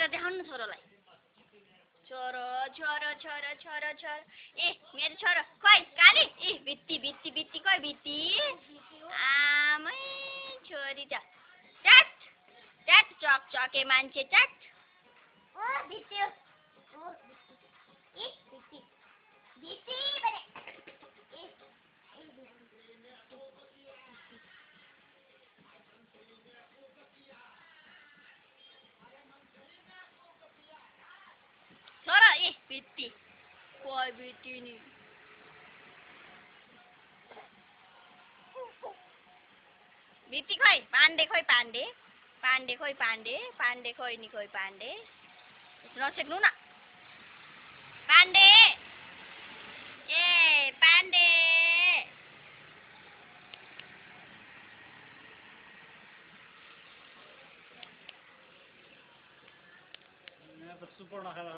गरेर देखाउनु न छोरोलाई छोरो छोरो छोरो छोरो छोरो ए मेरो छोरो खोइ काली ए भित्ती भित्ती भित्ती खोइ भित्ती आमै छोरी त ट्याट ट्याट चक चके मान्छे ट्याट ओ भित्ती ए भित्ती भित्ती भने छोरा ए भित्ती खोइ भित्ती नि भित्ती खोइ पाण्डे खोइ पाण्डे पाण्डे खोइ पाण्डे पाण्डे खोइ नि खोइ पाण्डे नसेक्नु न पाण्डे ए पाण्डे सुपर नखाला